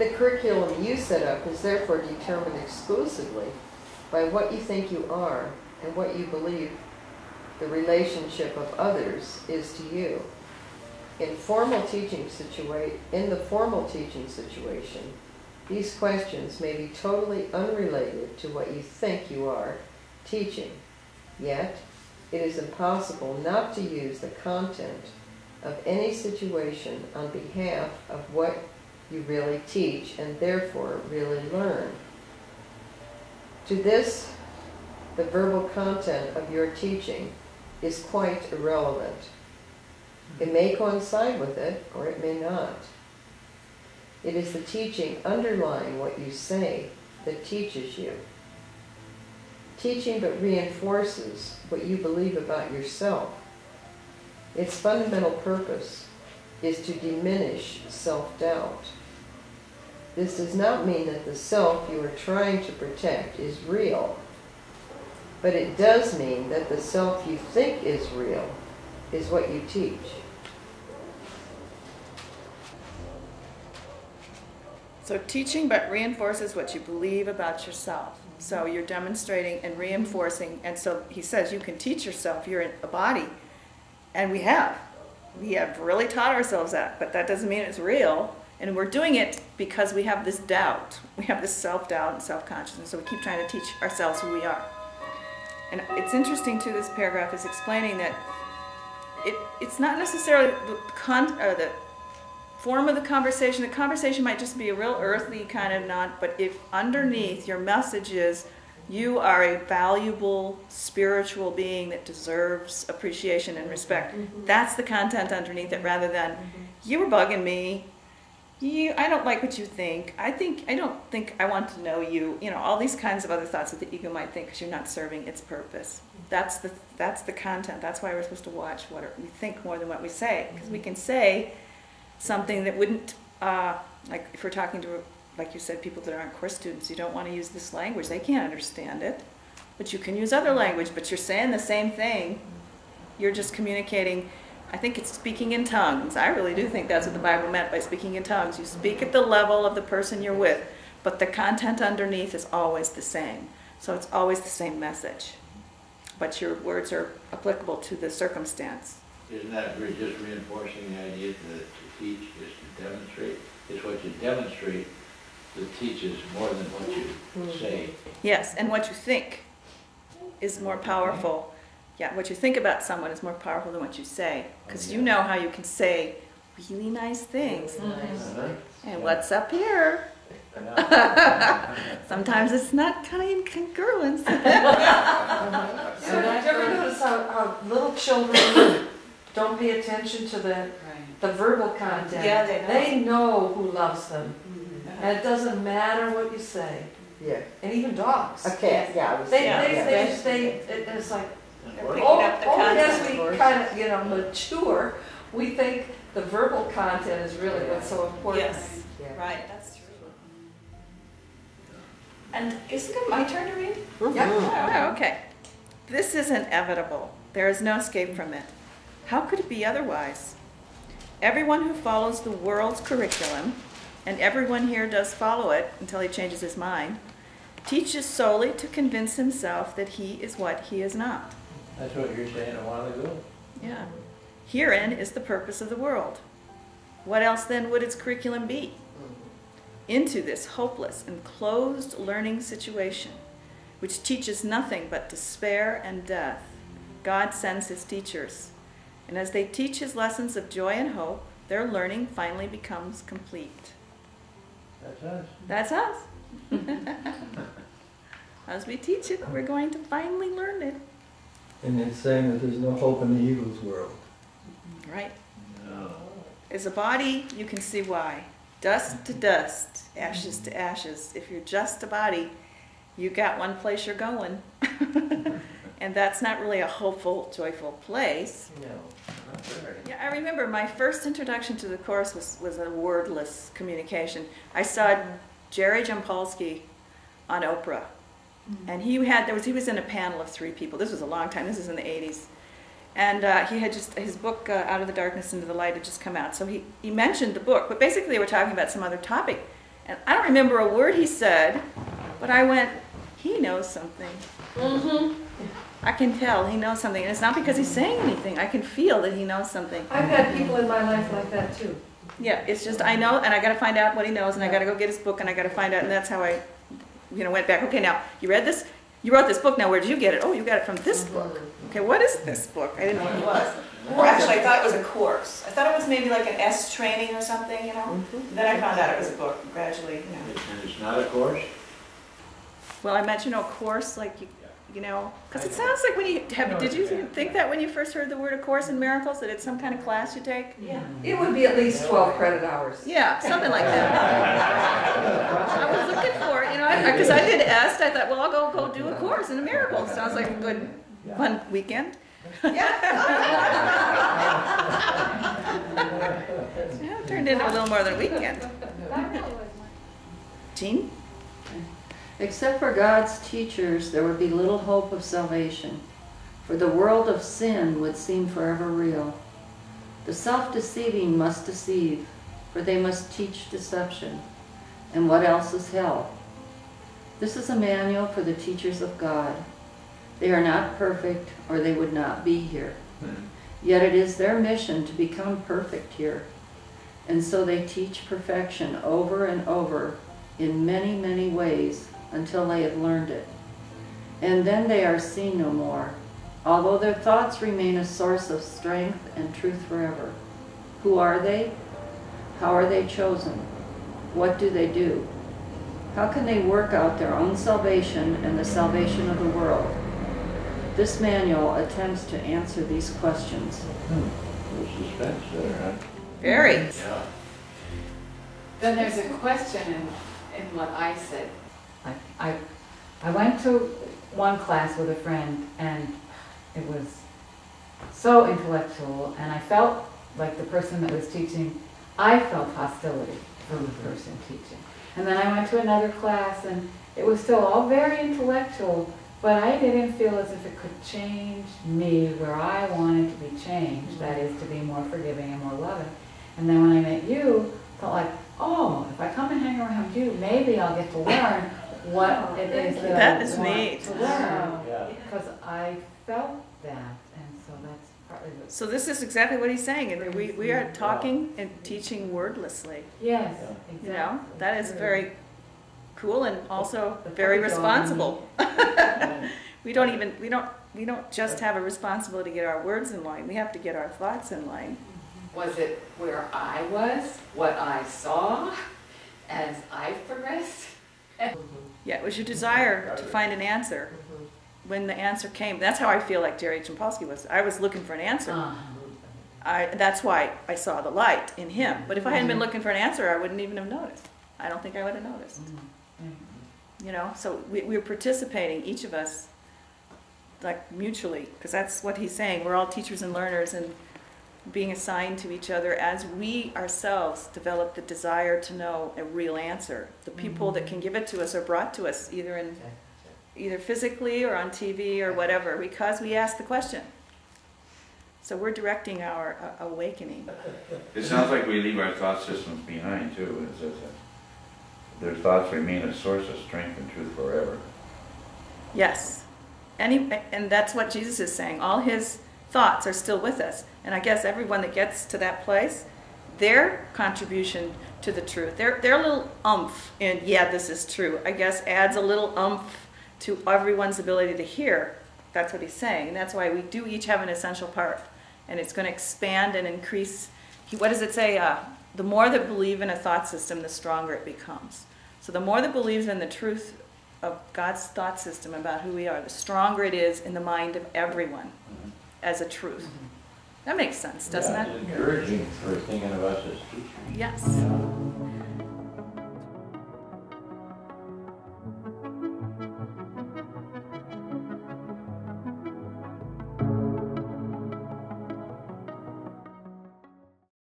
The curriculum you set up is therefore determined exclusively by what you think you are and what you believe the relationship of others is to you. In the formal teaching situation, these questions may be totally unrelated to what you think you are teaching. Yet, it is impossible not to use the content of any situation on behalf of what you really teach and therefore really learn. To this, the verbal content of your teaching is quite irrelevant. It may coincide with it, or it may not. It is the teaching underlying what you say that teaches you. Teaching but reinforces what you believe about yourself. Its fundamental purpose is to diminish self-doubt. This does not mean that the self you are trying to protect is real, but it does mean that the self you think is real is what you teach. So teaching but reinforces what you believe about yourself. So you're demonstrating and reinforcing, and so he says you can teach yourself, you're in a body, and we have really taught ourselves that, but that doesn't mean it's real, and we're doing it because we have this doubt, we have this self-doubt and self-consciousness, so we keep trying to teach ourselves who we are. And it's interesting too, this paragraph is explaining that it's not necessarily the form of the conversation might just be a real earthly kind of not, but if underneath your message is you are a valuable spiritual being that deserves appreciation and respect, that's the content underneath it, rather than you were bugging me, I don't like what you think, I don't think I want to know you, all these kinds of other thoughts that the ego might think because you're not serving its purpose. That's the content. That's why we're supposed to watch what we think more than what we say, because we can say something that wouldn't, like if we're talking to, like you said, people that aren't course students, you don't want to use this language, they can't understand it, but you can use other language, but you're saying the same thing, you're just communicating. I think it's speaking in tongues. I really do think that's what the Bible meant by speaking in tongues. You speak at the level of the person you're with, but the content underneath is always the same, so it's always the same message, but your words are applicable to the circumstance. Isn't that just reinforcing the idea that to teach is to demonstrate? It's what you demonstrate that teaches more than what you say. Yes, and what you think is more powerful. Yeah, what you think about someone is more powerful than what you say, because you know how you can say really nice things. And what's up here? Sometimes it's not kind of incongruent. Did you ever notice how little children don't pay attention to the verbal content? Yeah, they know who loves them. And it doesn't matter what you say. Yeah. And even dogs. Okay, yeah. It's like, only as we kind of, mature, we think the verbal content is really what's so important. Yes, right, that's true. And isn't it my turn to read? Yeah. Oh, okay. This is inevitable. There is no escape from it. How could it be otherwise? Everyone who follows the world's curriculum, and everyone here does follow it until he changes his mind, teaches solely to convince himself that he is what he is not. That's what you're saying a while ago. Yeah. Herein is the purpose of the world. What else then would its curriculum be? Into this hopeless and closed learning situation, which teaches nothing but despair and death, God sends his teachers. And as they teach his lessons of joy and hope, their learning finally becomes complete. That's us. That's us. As we teach it, we're going to finally learn it. And it's saying that there's no hope in the ego's world. Right. No. As a body, you can see why. Dust to dust, ashes to ashes. If you're just a body, you got one place you're going. And that's not really a hopeful, joyful place. No, not very. Yeah, I remember my first introduction to the Course was a wordless communication. I saw Jerry Jampolsky on Oprah. And he was in a panel of 3 people. This was a long time. This was in the 80s. And he had just, his book, Out of the Darkness into the Light, had just come out. So he mentioned the book. But basically they were talking about some other topic. And I don't remember a word he said, but I went, he knows something. Mm-hmm. I can tell he knows something. And it's not because he's saying anything. I can feel that he knows something. I've had people in my life like that too. Yeah, it's just I know, and I got to find out what he knows, and I got to go get his book, and I got to find out, and that's how I, went back. Okay, now you read this, you wrote this book. Now where did you get it? Oh, you got it from this book. Okay, what is this book? I didn't know what it was. Or actually, I thought it was a course. I thought it was maybe like an S training or something, Then I found out it was a book. Gradually, And it's not a course? Well, I meant a course like because it sounds like when you have. Did you think that when you first heard the word "A Course in Miracles" that it's some kind of class you take? Yeah. It would be at least 12 credit hours. Yeah, something like that. I was looking for it, because I did est. I thought, well, I'll go do a course in miracles. Sounds like a good, fun weekend. Yeah, it turned into a little more than a weekend. Jean? Except for God's teachers, there would be little hope of salvation, for the world of sin would seem forever real. The self-deceiving must deceive, for they must teach deception. And what else is hell? This is a manual for the teachers of God. They are not perfect, or they would not be here. Yet it is their mission to become perfect here. And so they teach perfection over and over in many, many ways, until they have learned it. And then they are seen no more, although their thoughts remain a source of strength and truth forever. Who are they? How are they chosen? What do they do? How can they work out their own salvation and the salvation of the world? This manual attempts to answer these questions. There's suspense there, huh? Very. Yeah. Then there's a question in what I said. I went to one class with a friend, and it was so intellectual, and I felt like the person that was teaching, I felt hostility from the person teaching. And then I went to another class, and it was still all very intellectual, but I didn't feel as if it could change me where I wanted to be changed, that is, to be more forgiving and more loving. And then when I met you, I felt like, oh, if I come and hang around you, maybe I'll get to learn what it is that I want neat. to learn. Because I felt that, and so that's partly what... So this is exactly what he's saying, and we are talking and teaching wordlessly. Yes, exactly. That is very cool and also very responsible. We don't just have a responsibility to get our words in line. We have to get our thoughts in line. Was it where I was, what I saw, as I progressed? Yeah, it was your desire to find an answer. When the answer came, that's how I feel like Jerry Champolsky was. I was looking for an answer. That's why I saw the light in him. But if I hadn't been looking for an answer, I wouldn't even have noticed. I don't think I would have noticed. So we're participating, each of us, like mutually, because that's what he's saying. We're all teachers and learners, and being assigned to each other as we ourselves develop the desire to know a real answer. The people that can give it to us are brought to us either physically or on TV or whatever, because we ask the question. So we're directing our awakening. It sounds like we leave our thought systems behind too. It says that their thoughts remain a source of strength and truth forever. Yes. And that's what Jesus is saying. All his thoughts are still with us. And I guess everyone that gets to that place, their contribution to the truth, their little umph in, yeah, this is true, I guess adds a little umph to everyone's ability to hear. That's what he's saying. And that's why we do each have an essential part. And it's going to expand and increase. What does it say? The more that believe in a thought system, the stronger it becomes. So the more that believes in the truth of God's thought system about who we are, the stronger it is in the mind of everyone as a truth. That makes sense, doesn't it? It's encouraging for thinking of us as teachers. Yes.